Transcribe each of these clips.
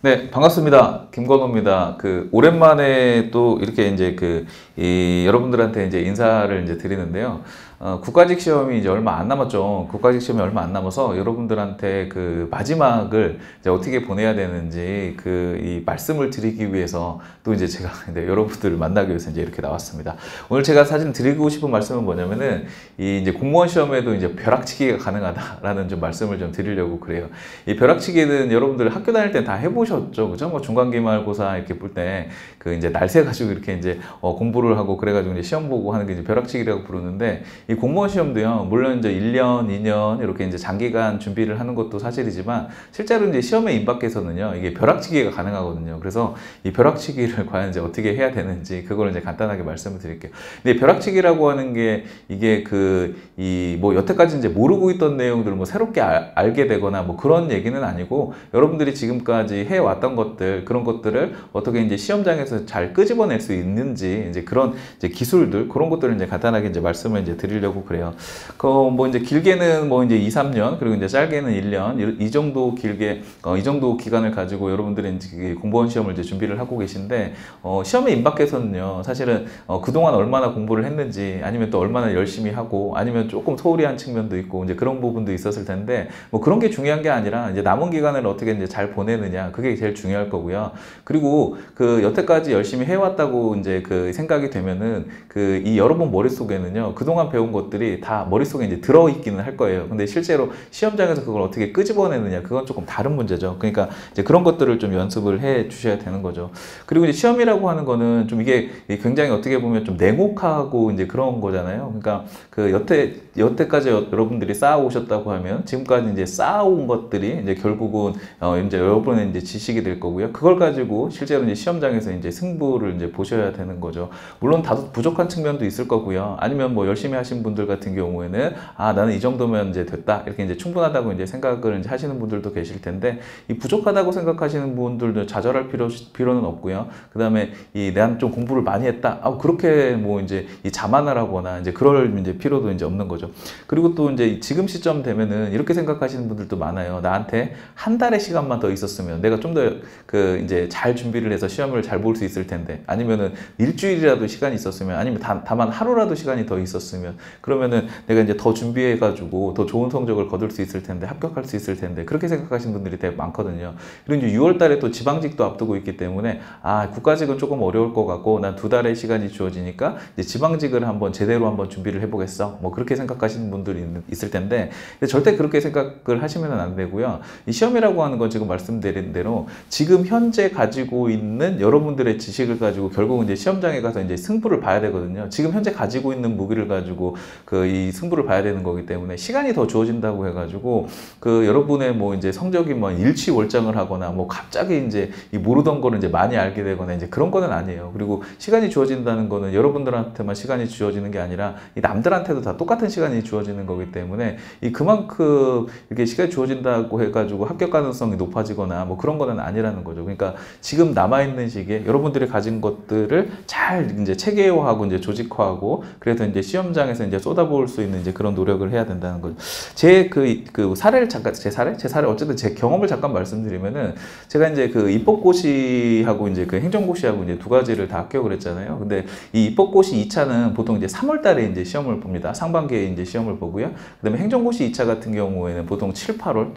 네, 반갑습니다. 김건호입니다. 오랜만에 또 이렇게 이제 여러분들한테 이제 인사를 이제 드리는데요. 국가직 시험이 이제 얼마 안 남았죠. 국가직 시험이 얼마 안 남아서 여러분들한테 그 마지막을 이제 어떻게 보내야 되는지 이 말씀을 드리기 위해서 또 이제 제가 이제 여러분들을 만나기 위해서 이제 이렇게 나왔습니다. 오늘 제가 사실 드리고 싶은 말씀은 뭐냐면은 이제 공무원 시험에도 이제 벼락치기가 가능하다라는 좀 말씀을 좀 드리려고 그래요. 이 벼락치기는 여러분들 학교 다닐 때 다 해보셨죠, 그죠? 뭐 중간기말고사 이렇게 볼 때 이제 날새 가지고 이렇게 이제 공부를 하고 그래가지고 이제 시험 보고 하는 게 이제 벼락치기라고 부르는데, 이 공무원 시험도요, 물론 이제 1년, 2년 이렇게 이제 장기간 준비를 하는 것도 사실이지만 실제로 이제 시험에 임박해서는요, 이게 벼락치기가 가능하거든요. 그래서 이 벼락치기를 과연 이제 어떻게 해야 되는지 그걸 이제 간단하게 말씀을 드릴게요. 근데 벼락치기라고 하는 게 이게 뭐 여태까지 이제 모르고 있던 내용들을 뭐 새롭게 알게 되거나 뭐 그런 얘기는 아니고, 여러분들이 지금까지 해왔던 것들, 그런 것들을 어떻게 이제 시험장에서 잘 끄집어낼 수 있는지, 이제 그런 이제 기술들, 그런 것들을 이제 간단하게 이제 말씀을 이제 드리려고 그래요. 뭐 이제 길게는 뭐 이제 2, 3년, 그리고 이제 짧게는 1년, 이 정도 길게, 이 정도 기간을 가지고 여러분들이 이제 공무원 시험을 이제 준비를 하고 계신데, 시험에 임박해서는요, 사실은 그동안 얼마나 공부를 했는지, 아니면 또 얼마나 열심히 하고, 아니면 조금 소홀히 한 측면도 있고, 이제 그런 부분도 있었을 텐데, 뭐 그런 게 중요한 게 아니라 이제 남은 기간을 어떻게 이제 잘 보내느냐, 그게 제일 중요할 거고요. 그리고 여태까지 열심히 해왔다고 이제 생각이 되면은 이 여러분 머릿속에는요, 그동안 배운 것들이 다 머릿속에 이제 들어있기는 할 거예요. 근데 실제로 시험장에서 그걸 어떻게 끄집어내느냐, 그건 조금 다른 문제죠. 그러니까 이제 그런 것들을 좀 연습을 해 주셔야 되는 거죠. 그리고 이제 시험이라고 하는 거는 좀 이게 굉장히 어떻게 보면 좀 냉혹하고 이제 그런 거잖아요. 그러니까 여태까지 여러분들이 쌓아오셨다고 하면 지금까지 이제 쌓아온 것들이 이제 결국은 이제 여러분의 이제 지식이 될 거고요. 그걸 가지고 실제로 이제 시험장에서 이제 승부를 이제 보셔야 되는 거죠. 물론 다소 부족한 측면도 있을 거고요. 아니면 뭐 열심히 하신 분들 같은 경우에는 나는 이 정도면 이제 됐다, 이렇게 이제 충분하다고 이제 생각을 이제 하시는 분들도 계실 텐데, 이 부족하다고 생각하시는 분들도 좌절할 필요는 없고요. 그 다음에 내가 좀 공부를 많이 했다, 그렇게 뭐 이제 자만을 하거나 이제 그럴 이제 필요도 이제 없는 거죠. 그리고 또 이제 지금 시점 되면은 이렇게 생각하시는 분들도 많아요. 나한테 한 달의 시간만 더 있었으면 내가 좀 더 이제 잘 준비를 해서 시험을 잘 볼 수 있을 텐데, 아니면은 일주일이라도 시간이 있었으면, 아니면 다만 하루라도 시간이 더 있었으면, 그러면은 내가 이제 더 준비해 가지고 더 좋은 성적을 거둘 수 있을 텐데, 합격할 수 있을 텐데, 그렇게 생각하시는 분들이 되게 많거든요. 그리고 이제 6월 달에 또 지방직도 앞두고 있기 때문에 국가직은 조금 어려울 것 같고, 난 2달의 시간이 주어지니까 이제 지방직을 한번 제대로 한번 준비를 해보겠어, 뭐 그렇게 생각하시는 분들이 있을 텐데, 근데 절대 그렇게 생각을 하시면 안 되고요. 이 시험이라고 하는 건 지금 말씀드린 대로 지금 현재 가지고 있는 여러분들의 지식을 가지고 결국은 이제 시험장에 가서 이제 승부를 봐야 되거든요. 지금 현재 가지고 있는 무기를 가지고 이 승부를 봐야 되는 거기 때문에, 시간이 더 주어진다고 해가지고 여러분의 뭐 이제 성적이 뭐 일취월장을 하거나, 뭐 갑자기 이제 모르던 거를 이제 많이 알게 되거나, 이제 그런 거는 아니에요. 그리고 시간이 주어진다는 거는 여러분들한테만 시간이 주어지는 게 아니라 이 남들한테도 다 똑같은 시간이 주어지는 거기 때문에, 그만큼 이렇게 시간이 주어진다고 해가지고 합격 가능성이 높아지거나 뭐 그런 거는 아니라는 거죠. 그러니까 지금 남아있는 시기에 여러분들이 가진 것들을 잘 이제 체계화하고 이제 조직화하고, 그래서 이제 시험장에서 이제 쏟아부을 수 있는 이제 그런 노력을 해야 된다는 거죠. 제 사례를 잠깐, 제 사례 어쨌든 제 경험을 잠깐 말씀드리면은, 제가 이제 입법고시하고 이제 행정고시하고 이제 두 가지를 다 합격을 했잖아요. 근데 이 입법고시 2차는 보통 이제 3월 달에 이제 시험을 봅니다. 상반기에 이제 시험을 보고요. 그다음에 행정고시 2차 같은 경우에는 보통 7, 8월,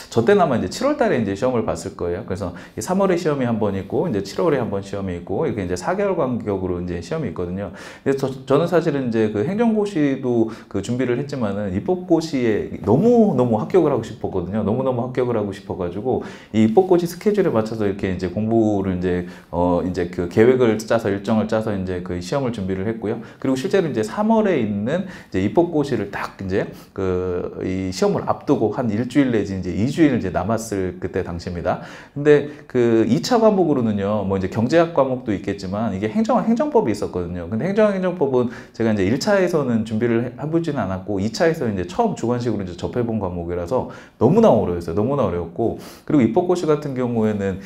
저 때는 아마 이제 7월 달에 이제 시험을 봤을 거예요. 그래서 3월에 시험이 한 번 있고, 이제 7월에 한 번 시험이 있고, 이렇게 이제 4개월 간격으로 이제 시험이 있거든요. 그래서 저는 사실은 이제 행정고시도 준비를 했지만은 입법고시에 너무 합격을 하고 싶었거든요. 너무너무 합격을 하고 싶어가지고 이 입법고시 스케줄에 맞춰서 이렇게 이제 공부를 이제 계획을 짜서, 일정을 짜서 이제 시험을 준비를 했고요. 그리고 실제로 이제 3월에 있는 이제 입법고시를 딱 이제 이 시험을 앞두고 한 일주일 내지 이제 2주일 이제 남았을 그때 당시입니다. 근데 2차 과목으로는요, 뭐 이제 경제학 과목도 있겠지만 이게 행정법이 있었거든요. 근데 행정법은 제가 이제 1차에서는 준비를 해보지는 않았고, 2차에서 이제 처음 주관식으로 이제 접해본 과목이라서 너무나 어려웠어요. 너무나 어려웠고, 그리고 입법고시 같은 경우에는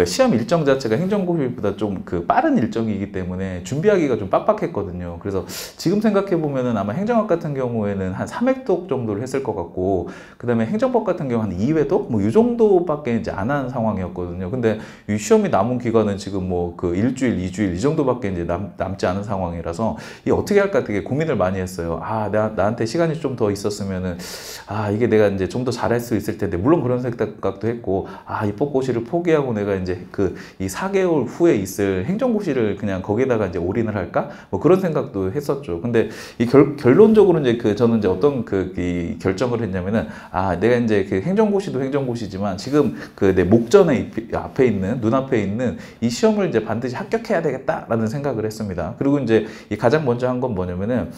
시험 일정 자체가 행정고시보다 좀 빠른 일정이기 때문에 준비하기가 좀 빡빡했거든요. 그래서 지금 생각해 보면은 아마 행정학 같은 경우에는 한 3회독 정도를 했을 것 같고, 그 다음에 행정법 같은 경우 한 2회독? 뭐 이 정도밖에 정도밖에 이제 안 한 상황이었거든요. 근데 이 시험이 남은 기간은 지금 뭐 그 일주일, 이주일 이 정도밖에 이제 남지 않은 상황이라서 이 어떻게 할까 되게 고민을 많이 했어요. 아, 나한테 시간이 좀 더 있었으면은 아, 이게 내가 이제 좀 더 잘할 수 있을 텐데 물론 그런 생각도 했고 아, 입법고시를 포기하고 내가 이제 그 이 4개월 후에 있을 행정고시를 그냥 거기에다가 이제 올인을 할까? 뭐 그런 생각도 했었죠. 근데 이 결론적으로 이제 그 저는 이제 어떤 이 결정을 했냐면은 아, 내가 이제 그 행정고시도 행정고시지만 지금 그 내 목전에 앞에 있는 눈앞에 있는 이 시험을 이제 반드시 합격해야 되겠다라는 생각을 했습니다. 그리고 이제 이 가장 먼저 한 건 뭐냐면은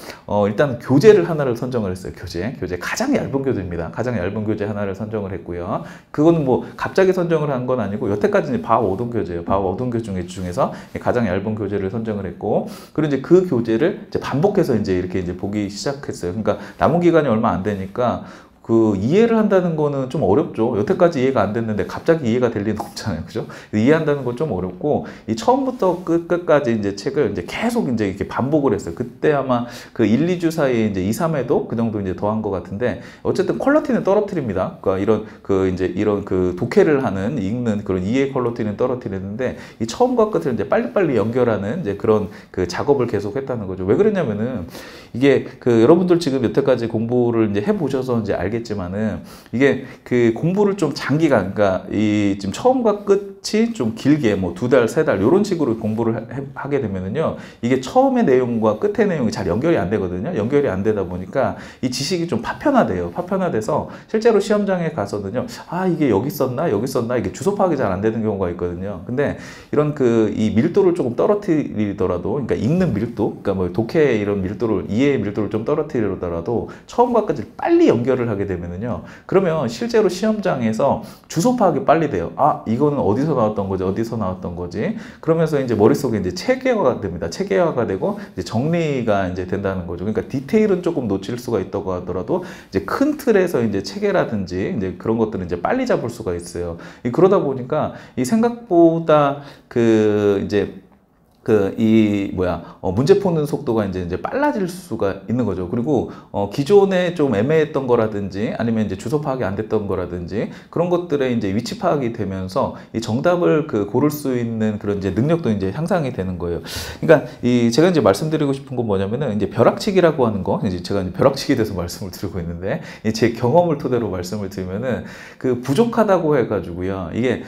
일단 교재를 하나를 선정을 했어요. 교재 가장 얇은 교재입니다. 가장 얇은 교재 하나를 선정을 했고요. 그거는 뭐 갑자기 선정을 한 건 아니고 여태까지 이제 봐온 교재예요. 봐온 교재 중에서 가장 얇은 교재를 선정을 했고, 그리고 이제 그 교재를 이제 반복해서 이제 이렇게 이제 보기 시작했어요. 그러니까 남은 기간이 얼마 안 되니까 그 이해를 한다는 거는 좀 어렵죠. 여태까지 이해가 안 됐는데 갑자기 이해가 될 리는 없잖아요. 그죠? 이해한다는 건 좀 어렵고, 이 처음부터 끝까지 이제 책을 이제 계속 이제 이렇게 반복을 했어요. 그때 아마 그 1, 2주 사이에 이제 2, 3회도 그 정도 이제 더한 것 같은데, 어쨌든 퀄리티는 떨어뜨립니다. 그러니까 이런 그 독해를 하는, 읽는 그런 이해 퀄리티는 떨어뜨리는데, 이 처음과 끝을 이제 빨리빨리 연결하는 이제 그런 그 작업을 계속 했다는 거죠. 왜 그랬냐면은, 이게 그 여러분들 지금 여태까지 공부를 이제 해보셔서 이제 알겠지만은, 이게 그 공부를 좀 장기간, 그러니까 이 지금 처음과 끝이 좀 길게 뭐 2달, 3달 이런 식으로 공부를 하게 되면은요, 이게 처음의 내용과 끝의 내용이 잘 연결이 안 되거든요. 연결이 안 되다 보니까 이 지식이 좀 파편화돼요. 파편화돼서 실제로 시험장에 가서는요, 아, 이게 여기 있었나 이게 주소 파악이 잘 안 되는 경우가 있거든요. 근데 이런 그 이 밀도를 조금 떨어뜨리더라도, 그러니까 읽는 밀도, 그러니까 뭐 독해의 이런 밀도를, 이해의 밀도를 좀 떨어뜨리더라도 처음과 끝을 빨리 연결을 하게 되면은요, 그러면 실제로 시험장에서 주소 파악이 빨리 돼요. 아, 이거는 어디서 나왔던 거지? 그러면서 이제 머릿속에 이제 체계화가 됩니다. 체계화가 되고 이제 정리가 이제 된다는 거죠. 그러니까 디테일은 조금 놓칠 수가 있다고 하더라도 이제 큰 틀에서 이제 체계라든지 이제 그런 것들은 이제 빨리 잡을 수가 있어요. 그러다 보니까 이 생각보다 문제 푸는 속도가 이제 빨라질 수가 있는 거죠. 그리고 기존에 좀 애매했던 거라든지 아니면 이제 주소 파악이 안 됐던 거라든지 그런 것들에 이제 위치 파악이 되면서 이 정답을 고를 수 있는 그런 이제 능력도 이제 향상이 되는 거예요. 그러니까 제가 이제 말씀드리고 싶은 건 뭐냐면은, 이제 벼락치기라고 하는 거, 이제 제가 이제 벼락치기에 대해서 말씀을 드리고 있는데, 제 경험을 토대로 말씀을 드리면은, 그 부족하다고 해가지고요, 이게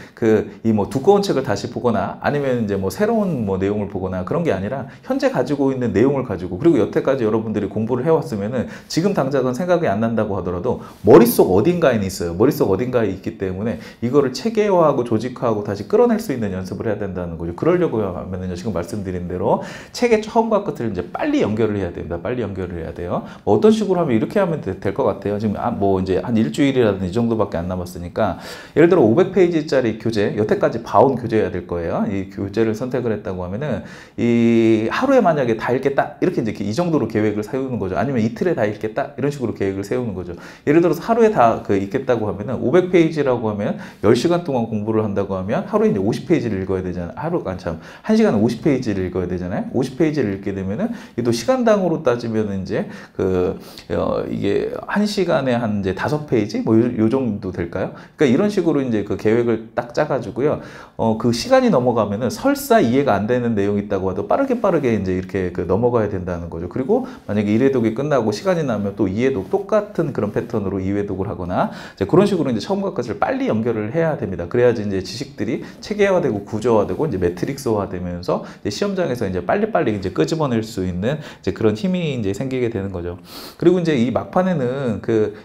이 뭐 두꺼운 책을 다시 보거나 아니면 이제 뭐 새로운 뭐 내용을 보거나 그런 게 아니라 현재 가지고 있는 내용을 가지고, 그리고 여태까지 여러분들이 공부를 해왔으면은 지금 당장은 생각이 안 난다고 하더라도 머릿속 어딘가에 있어요. 머릿속 어딘가에 있기 때문에 이거를 체계화하고 조직화하고 다시 끌어낼 수 있는 연습을 해야 된다는 거죠. 그러려고 하면은요, 지금 말씀드린 대로 책의 처음과 끝을 이제 빨리 연결을 해야 됩니다. 빨리 연결을 해야 돼요. 뭐 어떤 식으로 하면 이렇게 하면 될 것 같아요. 지금 뭐 이제 한 일주일이라든지 이 정도밖에 안 남았으니까, 예를 들어 500페이지짜리 교재, 여태까지 봐온 교재여야 될 거예요. 이 교재를 선택을 했다고 하면은, 이 하루에 만약에 다 읽겠다 이렇게 이제 이 정도로 계획을 세우는 거죠. 아니면 이틀에 다 읽겠다 이런 식으로 계획을 세우는 거죠. 예를 들어서 하루에 다 읽겠다고 하면은 500페이지라고 하면 10시간 동안 공부를 한다고 하면 하루에 이제 50페이지를 읽어야 되잖아요. 하루가 참 1시간에 50페이지를 읽어야 되잖아요. 50페이지를 읽게 되면은 또 시간당으로 따지면 이제 이게 1시간에 한 이제 5페이지 뭐 요 정도 될까요? 그러니까 이런 식으로 이제 그 계획을 딱 짜가지고요. 그 시간이 넘어가면은 설사 이해가 안 되는 내용이 있다고 해도 빠르게 이제 이렇게 넘어가야 된다는 거죠. 그리고 만약에 1회독이 끝나고 시간이 나면 또 2회독 똑같은 그런 패턴으로 2회독을 하거나 이제 그런 식으로 이제 처음과 끝을 빨리 연결을 해야 됩니다. 그래야지 이제 지식들이 체계화되고 구조화되고 이제 매트릭스화되면서 이제 시험장에서 이제 빨리빨리 이제 끄집어낼 수 있는 이제 그런 힘이 이제 생기게 되는 거죠. 그리고 이제 이 막판에는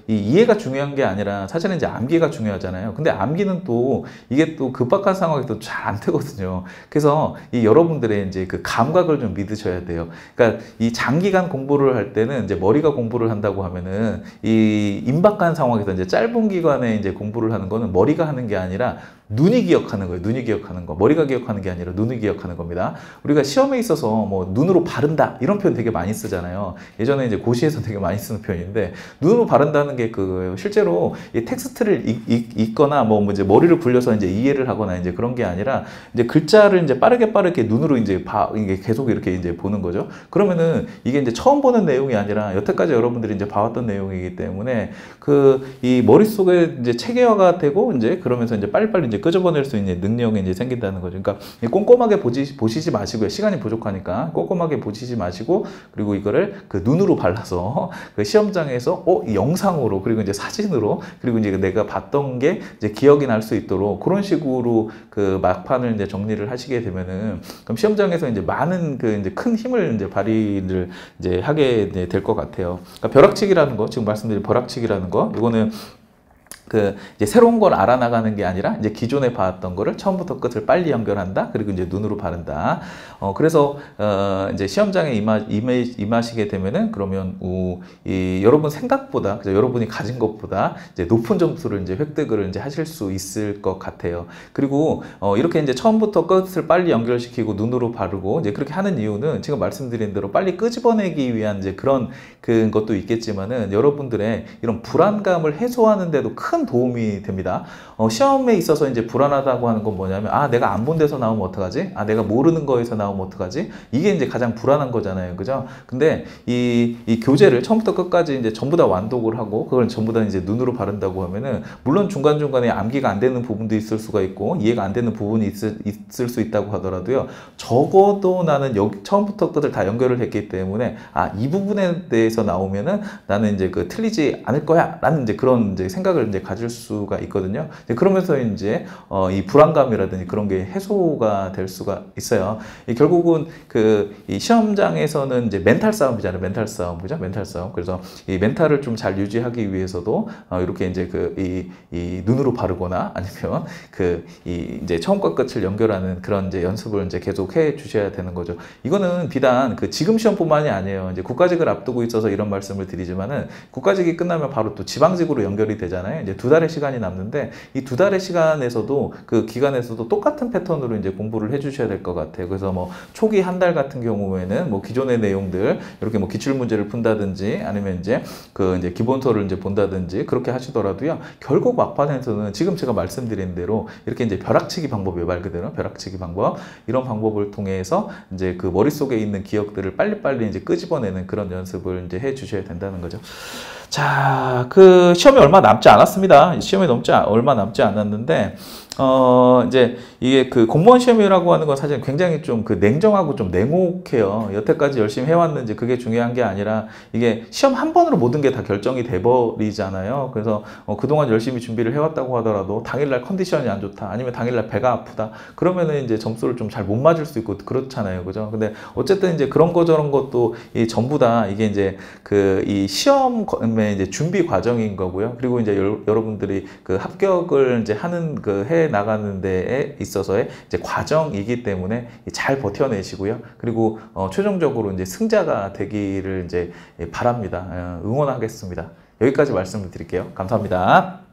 이 이해가 중요한 게 아니라 사실은 이제 암기가 중요하잖아요. 근데 암기는 또 이게 또 급박한 상황에서 잘 안 되거든요. 그래서 이 여러분들의 이제 그 감각을 좀 믿으셔야 돼요. 그러니까 이 장기간 공부를 할 때는 이제 머리가 공부를 한다고 하면은 이 임박한 상황에서 이제 짧은 기간에 이제 공부를 하는 거는 머리가 하는 게 아니라 눈이 기억하는 거예요. 눈이 기억하는 거. 머리가 기억하는 게 아니라 눈이 기억하는 겁니다. 우리가 시험에 있어서 뭐 눈으로 바른다 이런 표현 되게 많이 쓰잖아요. 예전에 이제 고시에서 되게 많이 쓰는 표현인데 눈으로 바른다는 게 그거예요. 실제로 이 텍스트를 읽거나 뭐 이제 머리를 굴려서 이제 이해를 하거나 이제 그런 게 아니라 이제 글자를 이제 빠르게 눈으로 이제 이게 계속 이렇게 이제 보는 거죠. 그러면은 이게 이제 처음 보는 내용이 아니라 여태까지 여러분들이 이제 봐왔던 내용이기 때문에 그 이 머릿속에 이제 체계화가 되고 이제 그러면서 이제 빨리빨리 이제 끄집어낼 수 있는 능력이 이제 생긴다는 거죠. 그러니까 꼼꼼하게 보시지 마시고요. 시간이 부족하니까 꼼꼼하게 보시지 마시고 그리고 이거를 그 눈으로 발라서 그 시험장에서 이 영상으로 그리고 이제 사진으로 그리고 이제 내가 봤던 게 이제 기억이 날 수 있도록 그런 식으로 그 막판을 이제 정리를 하시게 되면은 그럼 시험장에서 이제 많은 그 이제 큰 힘을 이제 발휘를 이제 하게 될 것 같아요. 그러니까 벼락치기라는 거 지금 말씀드린 벼락치기라는 거 이거는 그 이제 새로운 걸 알아나가는 게 아니라 이제 기존에 봐왔던 거를 처음부터 끝을 빨리 연결한다. 그리고 이제 눈으로 바른다. 그래서 이제 시험장에 임하시게 되면은 그러면 여러분 생각보다 그죠? 여러분이 가진 것보다 이제 높은 점수를 이제 획득을 이제 하실 수 있을 것 같아요. 그리고 이렇게 이제 처음부터 끝을 빨리 연결시키고 눈으로 바르고 이제 그렇게 하는 이유는 지금 말씀드린 대로 빨리 끄집어내기 위한 이제 그런 것도 있겠지만은 여러분들의 이런 불안감을 해소하는 데도 큰 도움이 됩니다. 시험에 있어서 이제 불안하다고 하는 건 뭐냐면 내가 안 본 데서 나오면 어떡하지? 내가 모르는 거에서 나오면 어떡하지? 이게 이제 가장 불안한 거잖아요. 그죠? 근데 이 교재를 처음부터 끝까지 이제 전부 다 완독을 하고 그걸 전부 다 이제 눈으로 바른다고 하면은 물론 중간중간에 암기가 안 되는 부분도 있을 수가 있고 이해가 안 되는 부분이 있을 수 있다고 하더라도요. 적어도 나는 여기 처음부터 끝을 다 연결을 했기 때문에 이 부분에 대해서 나오면은 나는 이제 그 틀리지 않을 거야 라는 이제 그런 이제 생각을 이제 가질 수가 있거든요. 그러면서 이제 이 불안감이라든지 그런 게 해소가 될 수가 있어요. 결국은 이 시험장에서는 이제 멘탈 싸움이잖아요. 멘탈 싸움, 그죠? 멘탈 싸움. 그래서 이 멘탈을 좀 잘 유지하기 위해서도 이렇게 이제 이 눈으로 바르거나 아니면 이제 처음과 끝을 연결하는 그런 이제 연습을 이제 계속 해 주셔야 되는 거죠. 이거는 비단 지금 시험뿐만이 아니에요. 이제 국가직을 앞두고 있어서 이런 말씀을 드리지만은 국가직이 끝나면 바로 또 지방직으로 연결이 되잖아요. 이제 2달의 시간이 남는데 이 2달의 시간에서도 그 기간에서도 똑같은 패턴으로 이제 공부를 해 주셔야 될 것 같아요. 그래서 뭐 초기 한 달 같은 경우에는 뭐 기존의 내용들 이렇게 뭐 기출 문제를 푼다든지 아니면 이제 이제 기본서를 이제 본다든지 그렇게 하시더라도요. 결국 막판에서는 지금 제가 말씀드린 대로 이렇게 이제 벼락치기 방법이에요. 말 그대로 벼락치기 방법. 이런 방법을 통해서 이제 그 머릿속에 있는 기억들을 빨리빨리 이제 끄집어내는 그런 연습을 이제 해 주셔야 된다는 거죠. 자, 시험이 얼마 남지 않았습니다. 시험이 얼마 남지 않았는데, 이제 이게 공무원 시험이라고 하는 건 사실 굉장히 좀 냉정하고 좀 냉혹해요. 여태까지 열심히 해왔는지 그게 중요한 게 아니라 이게 시험 한 번으로 모든 게 다 결정이 돼버리잖아요. 그래서 그동안 열심히 준비를 해왔다고 하더라도 당일날 컨디션이 안 좋다. 아니면 당일날 배가 아프다. 그러면은 이제 점수를 좀 잘 못 맞을 수 있고 그렇잖아요. 그죠? 근데 어쨌든 이제 그런 거 저런 것도 전부 다 이게 이제 이 시험의 이제 준비 과정인 거고요. 그리고 이제 여러분들이 합격을 이제 하는 해 나가는 데에 있어서의 이제 과정이기 때문에 잘 버텨내시고요. 그리고 최종적으로 이제 승자가 되기를 이제 바랍니다. 응원하겠습니다. 여기까지 말씀을 드릴게요. 감사합니다.